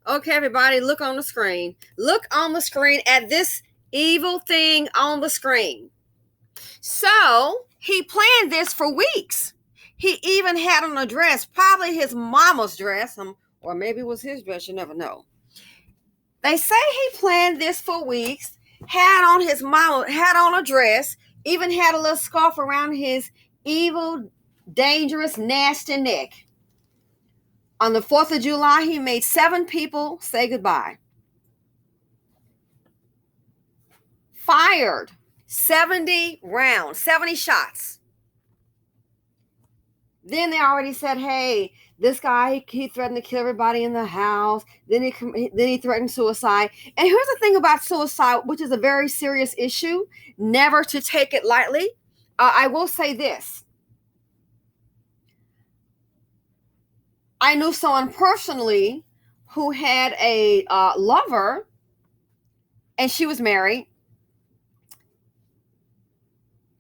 Okay, everybody, look on the screen. Look on the screen at this evil thing on the screen. So he planned this for weeks. He even had on a dress, probably his mama's dress, or maybe it was his dress, you never know. They say he planned this for weeks, had on a dress, even had a little scarf around his evil, dangerous, nasty neck. On the 4th of July, he made 7 people say goodbye. Fired 70 rounds, 70 shots. Then they already said, hey, this guy, he threatened to kill everybody in the house. Then he threatened suicide. And here's the thing about suicide, which is a very serious issue, never to take it lightly. I will say this. I knew someone personally who had a lover, and she was married.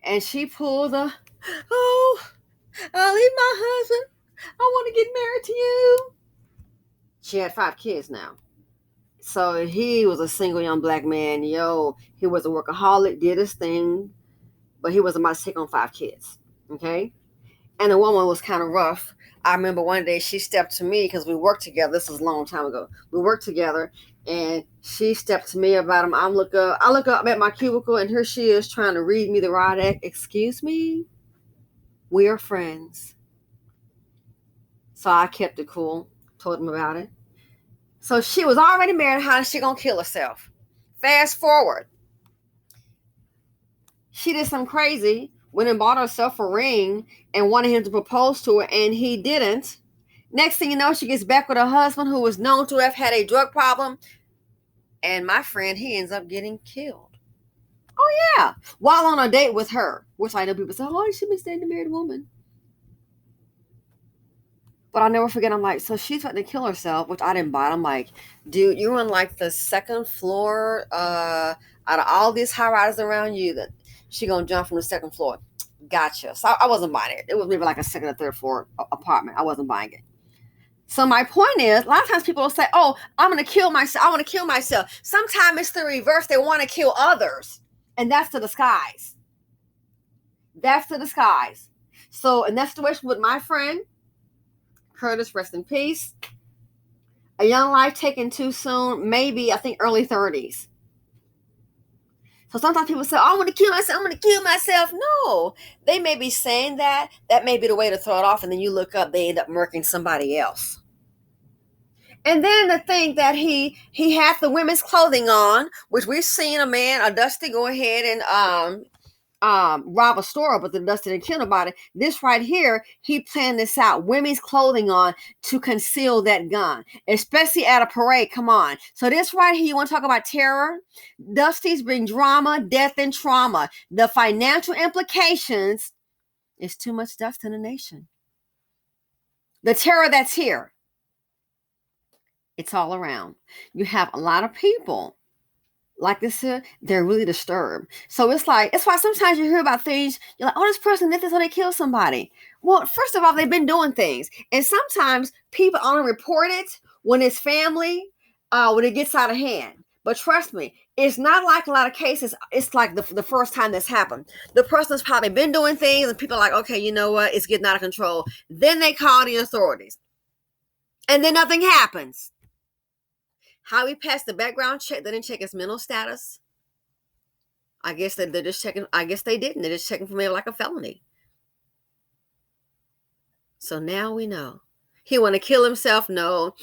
And she pulled I'll leave my husband. I want to get married to you. She had 5 kids now. So he was a single young black man. He was a workaholic, did his thing, but he wasn't about to take on 5 kids. Okay? And the woman was kind of rough. I remember one day she stepped to me because we worked together. This was a long time ago. We worked together, and she stepped to me about him. I look up at my cubicle, and here she is trying to read me the riot act. Excuse me? We are friends. So I kept it cool, told him about it. So she was already married. How is she going to kill herself? Fast forward. She did something crazy, went and bought herself a ring and wanted him to propose to her, and he didn't. Next thing you know, she gets back with her husband, who was known to have had a drug problem. And my friend, he ends up getting killed. Oh, yeah. While on a date with her, which I know people say, oh, she been dating a married woman. But I'll never forget, I'm like, so she's trying to kill herself, which I didn't buy. I'm like, dude, you're on like the 2nd floor out of all these high rises around you, that she going to jump from the 2nd floor. Gotcha. So I wasn't buying it. It was maybe like a 2nd or 3rd floor apartment. I wasn't buying it. So my point is, a lot of times people will say, oh, I'm going to kill myself. I want to kill myself. Sometimes it's the reverse. They want to kill others. And that's the disguise. That's the disguise. So in that situation with my friend, Curtis, rest in peace. A young life taken too soon, maybe, I think, early 30s. So sometimes people say, oh, I want to kill myself. I'm going to kill myself. No, they may be saying that. That may be the way to throw it off. And then you look up, they end up murking somebody else. And then to think that he had the women's clothing on, which we've seen a Dusty, go ahead and rob a store, but the Dusty didn't kill nobody. This right here, he planned this out. Women's clothing on to conceal that gun, especially at a parade. Come on. So this right here, you want to talk about terror? Dusty's bring drama, death, and trauma. The financial implications is too much dust in the nation. The terror that's here, it's all around. You have a lot of people like this here, they're really disturbed. So it's why sometimes you hear about things, you're like, oh, this person did this when they killed somebody. Well, first of all, they've been doing things. And sometimes people only report it when it's family, when it gets out of hand. But trust me, it's not like a lot of cases, it's like the first time this happened. The person's probably been doing things and people are like, okay, you know what, it's getting out of control. Then they call the authorities. And then nothing happens. How he passed the background check, they didn't check his mental status. I guess they're just checking. I guess they didn't. They're just checking for maybe like a felony. So now we know. He want to kill himself? No,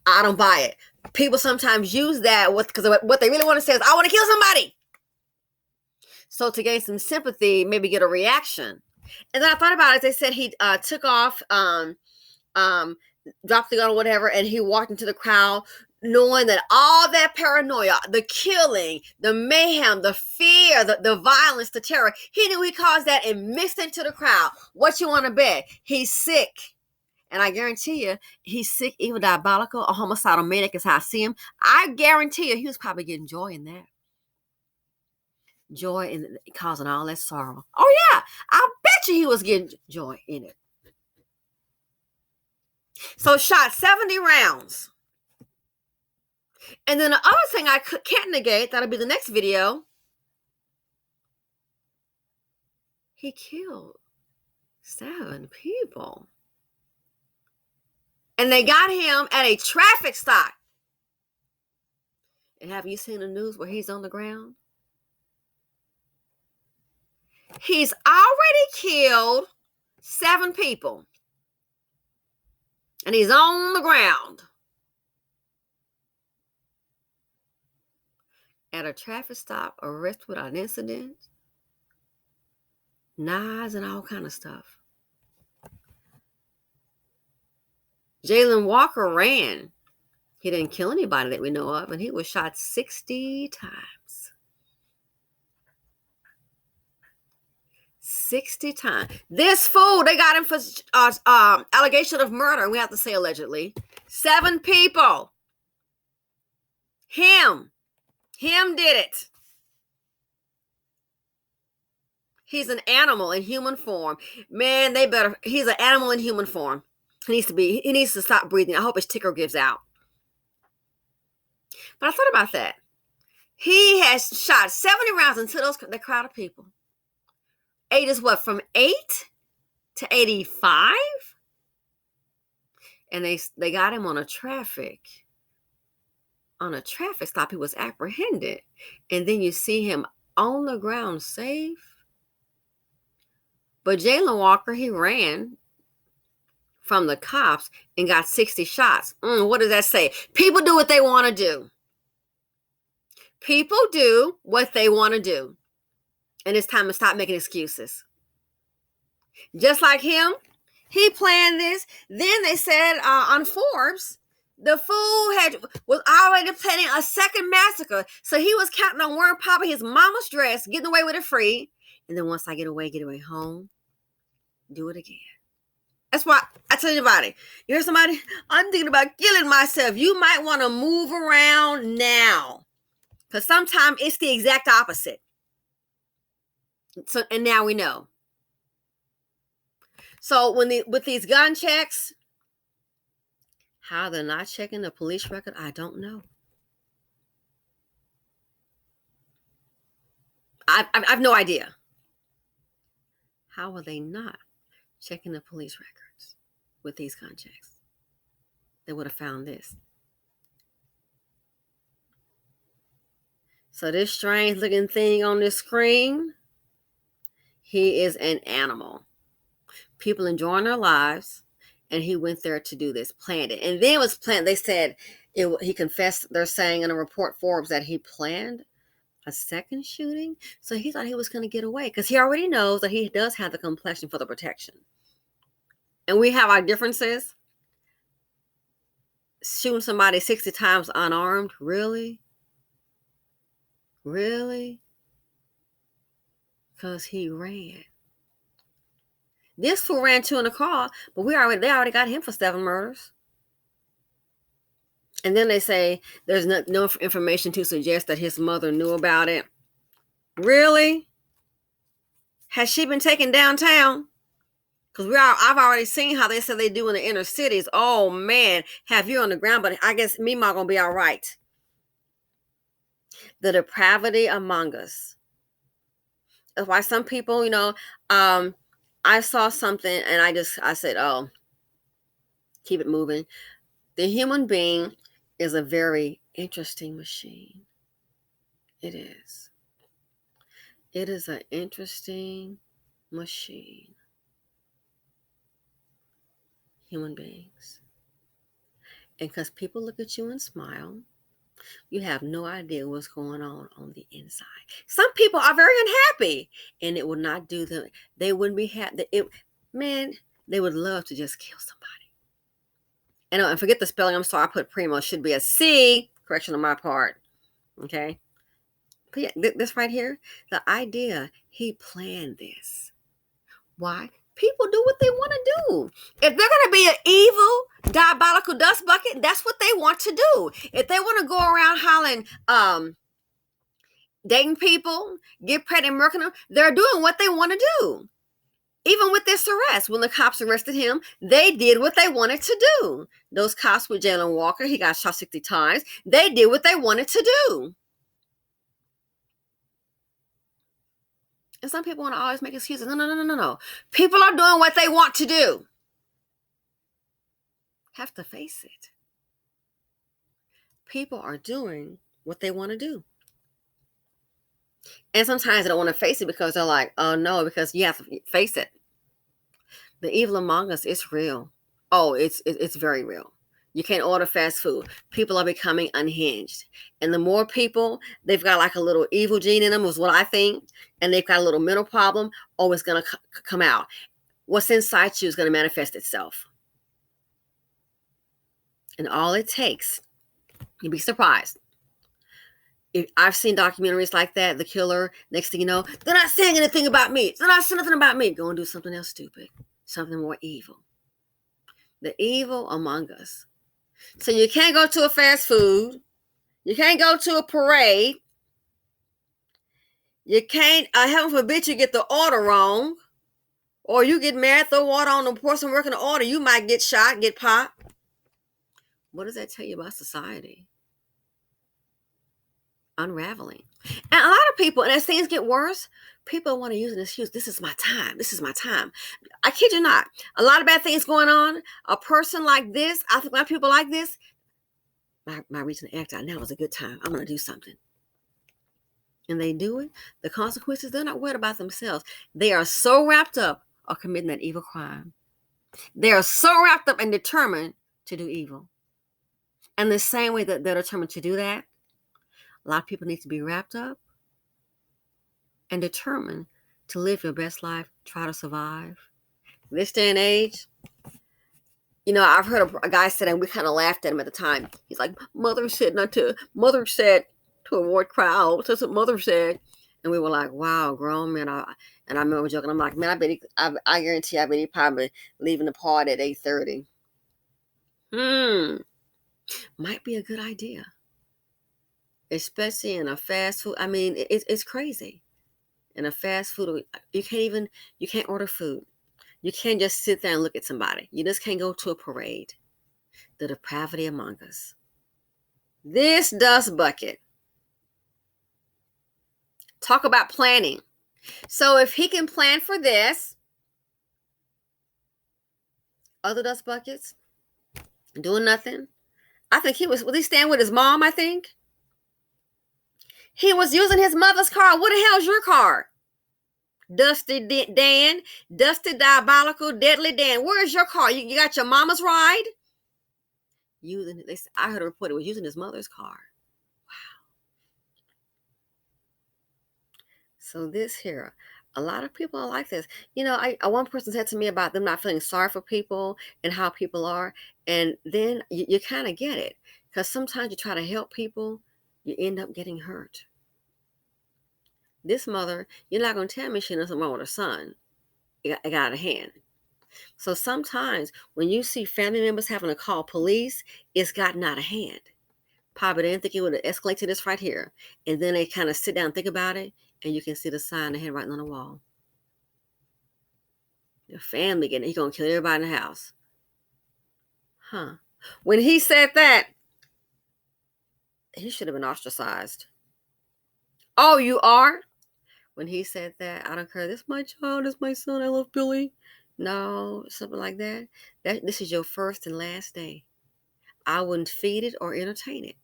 I don't buy it. People sometimes use that because what they really want to say is, I want to kill somebody. So to gain some sympathy, maybe get a reaction. And then I thought about it. They said he took off, dropped the gun or whatever, and he walked into the crowd, knowing that all that paranoia, the killing, the mayhem, the fear, the violence, the terror, he knew he caused that and mixed into the crowd. What you want to bet? He's sick. And I guarantee you, he's sick, even diabolical, a homicidal maniac is how I see him. I guarantee you, he was probably getting joy in that. Joy in causing all that sorrow. Oh, yeah. I bet you he was getting joy in it. So shot 70 rounds. And then the other thing I can't negate, that'll be the next video, he killed 7 people. And they got him at a traffic stop. And have you seen the news where he's on the ground? He's already killed 7 people. And he's on the ground. At a traffic stop, arrested without an incident. Knives and all kind of stuff. Jaland Walker ran. He didn't kill anybody that we know of, and he was shot 60 times. 60 times. This fool, they got him for allegation of murder. We have to say allegedly. 7 people. Him did it. He's an animal in human form. Man, he's an animal in human form. He needs to stop breathing. I hope his ticker gives out. But I thought about that. He has shot 70 rounds into the crowd of people. Ages what, from 8 to 85? And they got him on a traffic stop. He was apprehended. And then you see him on the ground safe. But Jaland Walker, he ran from the cops and got 60 shots. What does that say? People do what they want to do. People do what they want to do. And it's time to stop making excuses. Just like him, he planned this. Then they said on Forbes, the fool was already planning a second massacre. So he was counting on wearing probably his mama's dress, getting away with it free. And then once I get away home, do it again. That's why I tell anybody, you hear somebody, I'm thinking about killing myself. You might want to move around now. Because sometimes it's the exact opposite. So, and now we know. So with these gun checks, how they're not checking the police record, I don't know. I've no idea. How are they not checking the police records with these gun checks? They would have found this. So this strange looking thing on this screen, he is an animal. People enjoying their lives, and he went there to do this, planned it. And then it was planned. They said he confessed. They're saying in a report Forbes that he planned a second shooting. So he thought he was going to get away because he already knows that he does have the complexion for the protection. And we have our differences. Shooting somebody 60 times unarmed, really? Really? Because he ran. This fool ran 2 in a car, but they already got him for 7 murders. And then they say there's no information to suggest that his mother knew about it. Really? Has she been taken downtown? Because I've already seen how they said they do in the inner cities. Oh man, have you on the ground, but I guess Mima gonna be all right. The depravity among us. That's why some people, I saw something and I said, oh, keep it moving. The human being is a very interesting machine. It is. It is an interesting machine. Human beings. And because people look at you and smile, you have no idea what's going on the inside. Some people are very unhappy, and it would not do them. They wouldn't be happy. They would love to just kill somebody. And forget the spelling. I'm sorry, I put Crimo. It should be a C. Correction on my part. Okay. But yeah, this right here, the idea, he planned this. Why? People do what they want to do. If they're going to be an evil, diabolical dust bucket, that's what they want to do. If they want to go around hollering, dating people, get pregnant, murking them, they're doing what they want to do. Even with this arrest, when the cops arrested him, they did what they wanted to do. Those cops with Jaland Walker, he got shot 60 times. They did what they wanted to do. And some people want to always make excuses. No. People are doing what they want to do. Have to face it. People are doing what they want to do. And sometimes they don't want to face it because they're like, oh no, because you have to face it. The evil among us is real. Oh, it's very real. You can't order fast food. People are becoming unhinged. And the more people, they've got like a little evil gene in them, is what I think. And they've got a little mental problem. Oh, it's going to come out. What's inside you is going to manifest itself. And all it takes, you'd be surprised. I've seen documentaries like that, the killer, next thing you know, they're not saying anything about me. They're not saying nothing about me. Go and do something else stupid. Something more evil. The evil among us. So you can't go to a fast food. You can't go to a parade. You can't, heaven forbid you get the order wrong. Or you get mad, throw water on the person working the order. You might get shot, get popped. What does that tell you about society? Unraveling. And a lot of people, and as things get worse, people want to use an excuse. This is my time. This is my time. I kid you not. A lot of bad things going on. A person like this, I think a lot of people like this, my reason to act out now is a good time. I'm going to do something. And they do it. The consequences, they're not worried about themselves. They are so wrapped up of committing that evil crime. They are so wrapped up and determined to do evil. And the same way that they're determined to do that, a lot of people need to be wrapped up and determined to live your best life, try to survive. This day and age, you know, I've heard a guy said, and we kind of laughed at him at the time. He's like, mother said to avoid crowds. That's what mother said. And we were like, wow, grown men. And I remember joking. I'm like, man, I guarantee I bet he probably leaving the party at 8:30. Might be a good idea. Especially in a fast food. I mean, it's crazy. In a fast food, you can't order food. You can't just sit there and look at somebody. You just can't go to a parade. The depravity among us. This dust bucket. Talk about planning. So if he can plan for this, other dust buckets, doing nothing. I think was he staying with his mom, I think? He was using his mother's car. What the hell's your car? Dusty Dan, Dusty Diabolical, Deadly Dan. Where's your car? You got your mama's ride? I heard a report he was using his mother's car. Wow. So this here, a lot of people are like this. You know, one person said to me about them not feeling sorry for people and how people are. And then you kind of get it. Because sometimes you try to help people, you end up getting hurt. This mother, you're not going to tell me she knows something wrong with her son. It got out of hand. So sometimes when you see family members having to call police, it's gotten out of hand. Probably didn't think it would have escalated to this right here. And then they kind of sit down and think about it, and you can see the sign, the handwriting on the wall. Your family getting it. He's going to kill everybody in the house. Huh. When he said that, he should have been ostracized. Oh, you are? When he said that, I don't care. This is my child. This is my son. I love Billy. No, something like that. This is your first and last day. I wouldn't feed it or entertain it.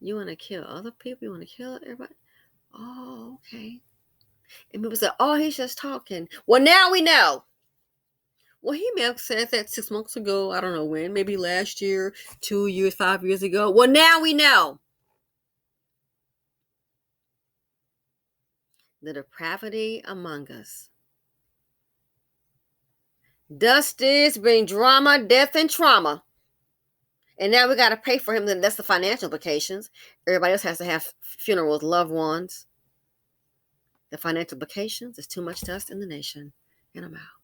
You want to kill other people? You want to kill everybody? Oh, okay. And people say, oh, he's just talking. Well, now we know. Well, he may have said that 6 months ago. I don't know when. Maybe last year, 2 years, 5 years ago. Well, now we know. The depravity among us. Dusty's bring drama, death, and trauma. And now we got to pay for him. Then that's the financial implications. Everybody else has to have funerals, loved ones. The financial implications is too much dust in the nation. And I'm out.